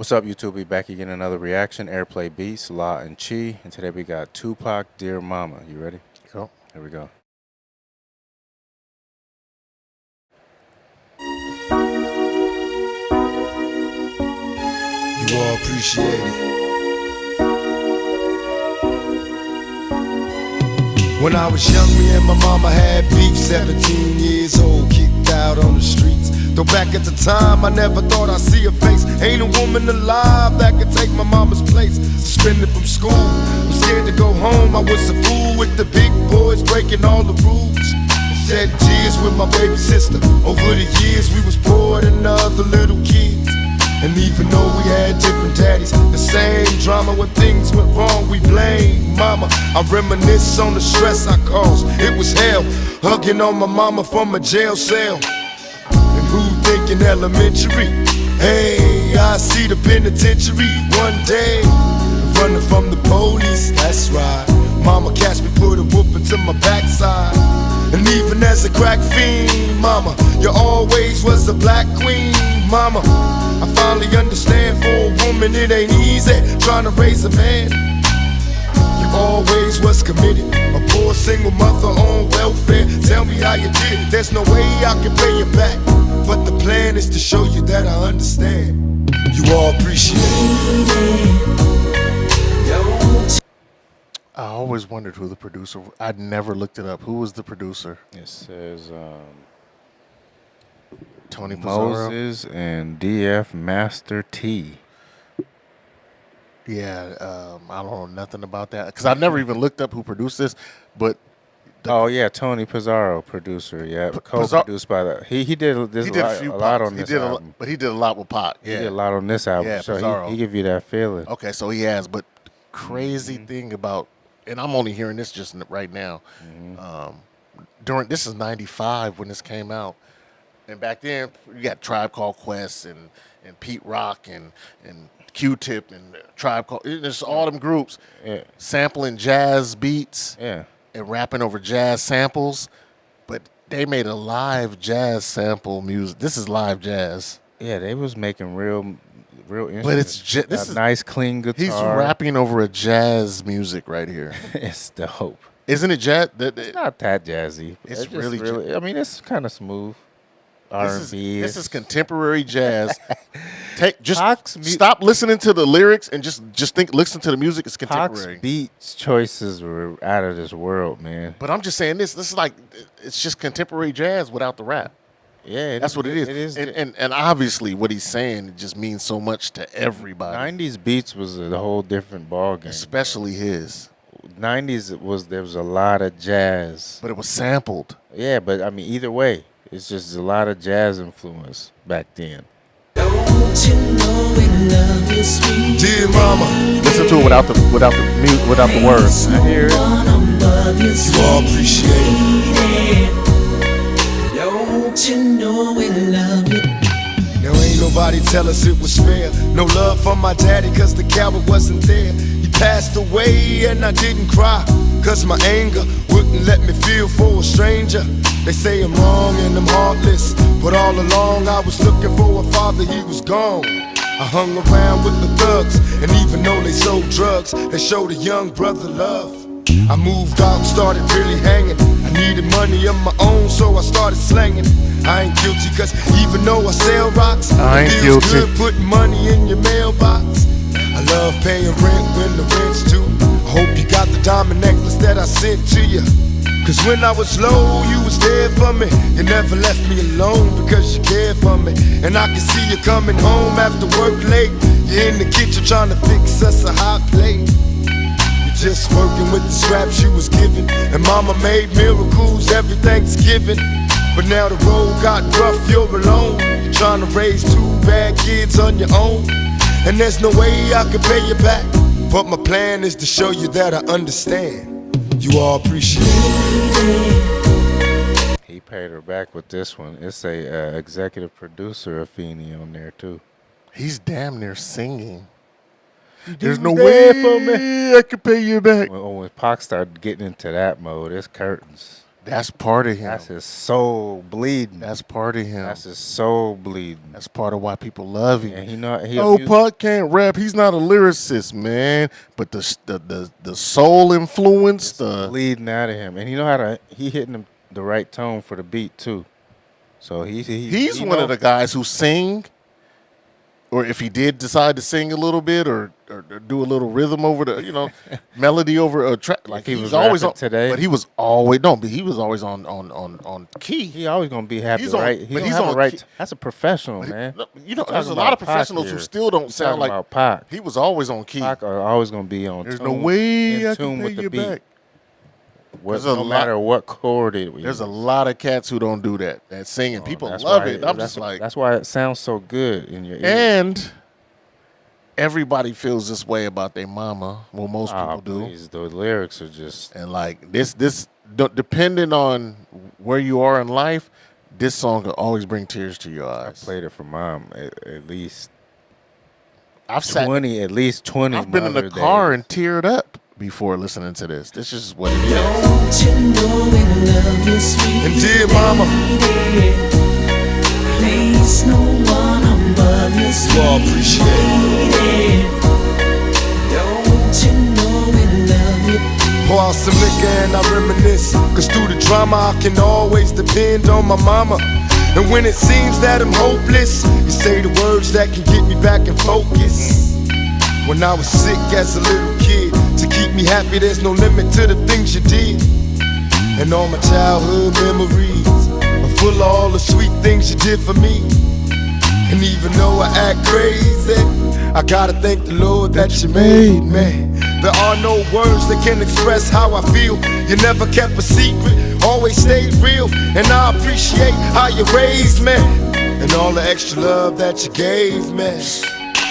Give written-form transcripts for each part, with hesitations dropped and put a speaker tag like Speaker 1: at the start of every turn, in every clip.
Speaker 1: What's up, YouTube? We back again, another reaction. Airplay Beats, La and Chi. And today we got Tupac, Dear Mama. You ready?
Speaker 2: Go.
Speaker 1: Here we go.
Speaker 3: You all appreciate it. When I was young, me and my mama had beef. 17 years old, kicked out on the streets. Though back at the time, I never thought I'd see her face. Ain't a woman alive that could take my mama's place. Suspended from school, I'm scared to go home. I was a fool with the big boys, breaking all the rules. Shed tears with my baby sister. Over the years, we was poor than other little kids. And even though we had different daddies, the same drama when things went wrong, we blame mama. I reminisce on the stress I caused. It was hell, hugging on my mama from a jail cell. And who thinking elementary? Hey, I see the penitentiary one day. Running from the police, that's right. Mama catch me, put a whooping to my backside. And even as a crack fiend, mama, you always was a black queen, mama. I finally understand, for a woman it ain't easy trying to raise a man. You always was committed, a poor single mother on welfare. Tell me how you did it, there's no way I can pay you back. But the plan is to show you that I understand. You all appreciate it.
Speaker 2: I always wondered who the producer was. I'd never looked it up. Who was the producer?
Speaker 1: It says
Speaker 2: Tony Pizarro?
Speaker 1: Moses and DF Master T.
Speaker 2: Yeah, I don't know nothing about that. Because I never even looked up who produced this. But
Speaker 1: Oh yeah, Tony Pizarro, producer. Yeah, co-produced by the he did this
Speaker 2: he did
Speaker 1: a lot on this album.
Speaker 2: but he did a lot with Pac.
Speaker 1: He
Speaker 2: Yeah.
Speaker 1: did a lot on this album,
Speaker 2: Yeah,
Speaker 1: so
Speaker 2: Pizarro.
Speaker 1: he give you that feeling.
Speaker 2: Okay, so he has. But crazy thing about, and I'm only hearing this just right now. This is '95 when this came out. And back then, you got Tribe Called Quest and Pete Rock and Q-Tip and Tribe Called. There's all them groups sampling jazz beats
Speaker 1: Yeah.
Speaker 2: and rapping over jazz samples. But they made a live jazz sample music. This is live jazz.
Speaker 1: Yeah, they was making real instruments.
Speaker 2: But it's this is
Speaker 1: nice, clean guitar.
Speaker 2: He's rapping over a jazz music right here.
Speaker 1: It's dope.
Speaker 2: Isn't it jazz?
Speaker 1: It's not that jazzy.
Speaker 2: It's
Speaker 1: just
Speaker 2: really
Speaker 1: I mean, it's kind of smooth. R&B.
Speaker 2: This is contemporary jazz. Stop listening to the lyrics and just listen to the music. It's contemporary.
Speaker 1: Pac's beats choices were out of this world, man.
Speaker 2: But I'm just saying this is like, it's just contemporary jazz without the rap.
Speaker 1: Yeah,
Speaker 2: that's what it is.
Speaker 1: It is,
Speaker 2: and obviously what he's saying just means so much to everybody.
Speaker 1: 90s beats was a whole different ballgame,
Speaker 2: especially his.
Speaker 1: 90s there was a lot of jazz,
Speaker 2: but it was sampled.
Speaker 1: Yeah, but I mean either way, it's just a lot of jazz influence back then.
Speaker 3: Dear mama,
Speaker 2: listen to it without the words.
Speaker 1: I hear it.
Speaker 3: You all appreciate it.
Speaker 4: Don't you know we love you?
Speaker 3: Now ain't nobody tell us it was fair. No love from my daddy, cause the coward wasn't there. He passed away and I didn't cry, cause my anger wouldn't let me feel for a stranger. They say I'm wrong and I'm heartless, but all along I was looking for a father, he was gone. I hung around with the thugs, and even though they sold drugs, they showed a young brother love. I moved out, started really hanging. I needed money of my own, so I started slanging. I ain't guilty, cause even though I sell rocks, it feels good putting money in your mailbox. I love paying rent when the rent's due. I hope you got the diamond necklace that I sent to you. Cause when I was low, you was there for me. You never left me alone because you cared for me. And I can see you coming home after work late. You're in the kitchen trying to fix us a hot plate. You're just working with the scraps you was given. And mama made miracles every Thanksgiving. But now the road got rough, you're alone. You're trying to raise 2 bad kids on your own. And there's no way I can pay you back. But my plan is to show you that I understand. You all appreciate it.
Speaker 1: He paid her back with this one. It's a executive producer of Feeney on there too.
Speaker 2: He's damn near singing. There's no way for me I can pay you back.
Speaker 1: When Pac started getting into that mode, it's curtains.
Speaker 2: That's part of him.
Speaker 1: That's his soul bleeding.
Speaker 2: That's part of him.
Speaker 1: That's his soul bleeding.
Speaker 2: That's part of why people love him.
Speaker 1: And he
Speaker 2: Oh, Puck can't rap. He's not a lyricist, man. But the soul influence, the
Speaker 1: bleeding out of him, and he hitting the right tone for the beat too. So
Speaker 2: he's one of the guys who sing, or if he did decide to sing a little bit, or do a little rhythm over the melody over a track. Like
Speaker 1: he
Speaker 2: was
Speaker 1: was
Speaker 2: always on
Speaker 1: today,
Speaker 2: but he was always no, but he was always on key.
Speaker 1: He always gonna be happy,
Speaker 2: He's on-
Speaker 1: right?
Speaker 2: but he's on
Speaker 1: right.
Speaker 2: key.
Speaker 1: That's a professional, man.
Speaker 2: There's a lot of professionals who still don't sound like
Speaker 1: about Pac.
Speaker 2: He was always on key.
Speaker 1: Pac are always gonna be on.
Speaker 2: There's
Speaker 1: tune,
Speaker 2: no way
Speaker 1: in
Speaker 2: I
Speaker 1: tune
Speaker 2: can
Speaker 1: with
Speaker 2: pay
Speaker 1: the
Speaker 2: you
Speaker 1: beat.
Speaker 2: back.
Speaker 1: No matter what chord it was.
Speaker 2: There's a lot of cats who don't do that. That singing, people
Speaker 1: That's
Speaker 2: love
Speaker 1: why
Speaker 2: it. I'm just like,
Speaker 1: that's why it sounds so good in your ear.
Speaker 2: and everybody feels this way about their mama. Well, most people do.
Speaker 1: Please, the lyrics are just.
Speaker 2: And like this, depending on where you are in life, this song will always bring tears to your
Speaker 1: I
Speaker 2: eyes.
Speaker 1: played it for mom at least
Speaker 2: I've
Speaker 1: 20. At least 20.
Speaker 2: I've been in the
Speaker 1: Mother
Speaker 2: car
Speaker 1: Days.
Speaker 2: and teared up before listening to this. This is what it is.
Speaker 4: Don't you know when love is sweet?
Speaker 3: And dear mama,
Speaker 4: Place no one above you,
Speaker 3: you all appreciate it.
Speaker 4: sweetie. Don't you know when love is
Speaker 3: Pour out some liquor and I reminisce. Cause through the drama I can always depend on my mama. And when it seems that I'm hopeless, you say the words that can get me back in focus. When I was sick as a little kid, to keep me happy there's no limit to the things you did. And all my childhood memories are full of all the sweet things you did for me. And even though I act crazy, I gotta thank the Lord that you made me. There are no words that can express how I feel. You never kept a secret, always stayed real. And I appreciate how you raised me, and all the extra love that you gave me.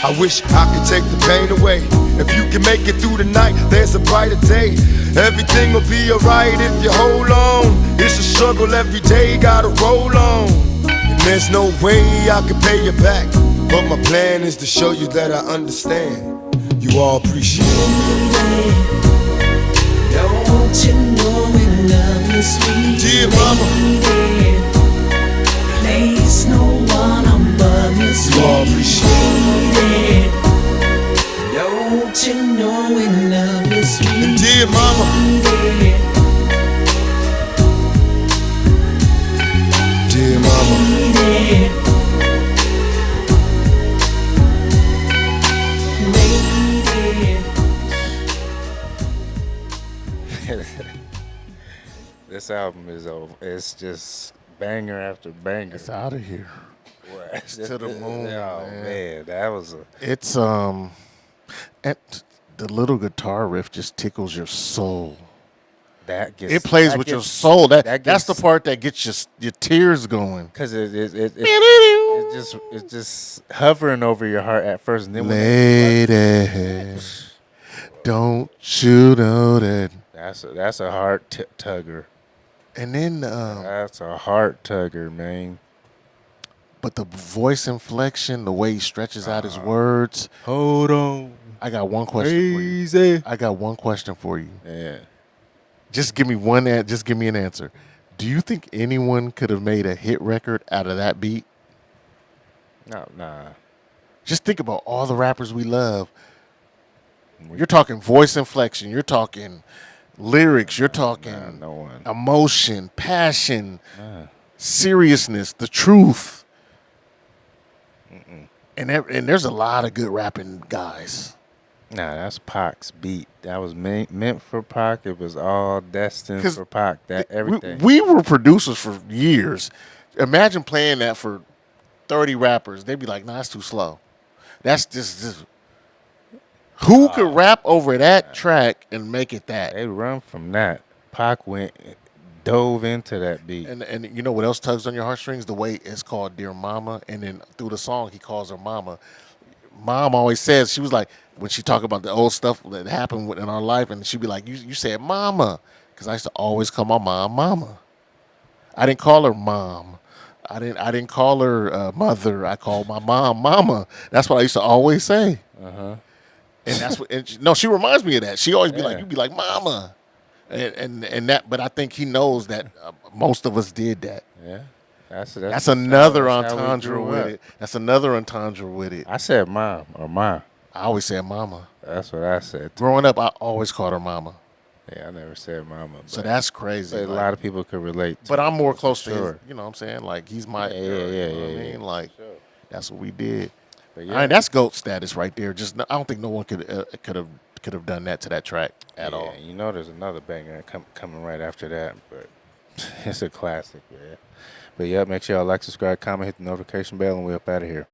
Speaker 3: I wish I could take the pain away. If you can make it through the night, there's a brighter day. Everything will be alright if you hold on. It's a struggle every day, gotta roll on. And there's no way I can pay you back, but my plan is to show you that I understand. You all appreciate it.
Speaker 4: Don't you know when love is sweet?
Speaker 3: Dear mama,
Speaker 4: Place no one above you,
Speaker 3: you all appreciate
Speaker 4: sweetie. Don't you know when love is
Speaker 3: it.
Speaker 4: sweet?
Speaker 3: And dear mama, dear mama,
Speaker 1: This album is over. It's just banger after banger.
Speaker 2: It's out of here.
Speaker 1: It's
Speaker 2: to the moon,
Speaker 1: Oh
Speaker 2: man.
Speaker 1: man, that was a.
Speaker 2: It's and the little guitar riff just tickles your soul.
Speaker 1: That gets.
Speaker 2: It plays
Speaker 1: that
Speaker 2: with your
Speaker 1: gets-
Speaker 2: soul. That's
Speaker 1: gets-
Speaker 2: the part that gets your tears going.
Speaker 1: Cause it's just hovering over your heart at first, and then
Speaker 2: Lady, don't you know that?
Speaker 1: that's a heart tugger.
Speaker 2: And then,
Speaker 1: That's a heart tugger, man.
Speaker 2: but the voice inflection, the way he stretches out his words.
Speaker 1: Hold on,
Speaker 2: I got one question for you.
Speaker 1: easy.
Speaker 2: I got one question for you.
Speaker 1: Yeah.
Speaker 2: Just give me one. Just give me an answer. Do you think anyone could have made a hit record out of that beat?
Speaker 1: No, nah.
Speaker 2: Just think about all the rappers we love. You're talking voice inflection. You're talking lyrics. You're talking
Speaker 1: No one.
Speaker 2: emotion, passion, seriousness, the truth. And there's a lot of good rapping guys.
Speaker 1: Nah, that's Pac's beat. That was meant for Pac. It was all destined
Speaker 2: 'Cause
Speaker 1: for Pac. That everything.
Speaker 2: We were producers for years. Imagine playing that for 30 rappers. They'd be like, nah, that's too slow. That's just who could rap over that track and make it that?
Speaker 1: They run from that. Pac dove into that beat.
Speaker 2: And you know what else tugs on your heartstrings? The way it's called Dear Mama. And then through the song, he calls her Mama. Mom always says, she was like, when she talk about the old stuff that happened in our life, and she'd be like, you said Mama. Because I used to always call my mom Mama. I didn't call her Mom. I didn't call her Mother. I called my mom Mama. That's what I used to always say. And that's what. And she reminds me of that. She always be like,
Speaker 1: Yeah.
Speaker 2: you be like Mama. and that. But I think he knows that most of us did that.
Speaker 1: Yeah.
Speaker 2: That's another
Speaker 1: that's how we
Speaker 2: entendre
Speaker 1: grew
Speaker 2: with
Speaker 1: up.
Speaker 2: it. That's another entendre with it.
Speaker 1: I said mom or ma.
Speaker 2: I always said mama.
Speaker 1: That's what I said.
Speaker 2: Growing up, I always called her mama.
Speaker 1: Yeah, I never said mama.
Speaker 2: So
Speaker 1: but-
Speaker 2: that's crazy.
Speaker 1: but a
Speaker 2: like-
Speaker 1: lot of people could relate.
Speaker 2: But
Speaker 1: to
Speaker 2: I'm
Speaker 1: it,
Speaker 2: more
Speaker 1: for
Speaker 2: close to his,
Speaker 1: sure.
Speaker 2: you know what I'm saying? Like, he's my
Speaker 1: Yeah,
Speaker 2: era,
Speaker 1: yeah,
Speaker 2: you know what I
Speaker 1: yeah,
Speaker 2: mean? Like, that's what we did.
Speaker 1: But
Speaker 2: I mean, that's GOAT status right there. Just I don't think no one could have done that to that track at all.
Speaker 1: You know, there's another banger coming right after that, but it's a classic, man. But yeah, make sure y'all like, subscribe, comment, hit the notification bell, and we're up out of here.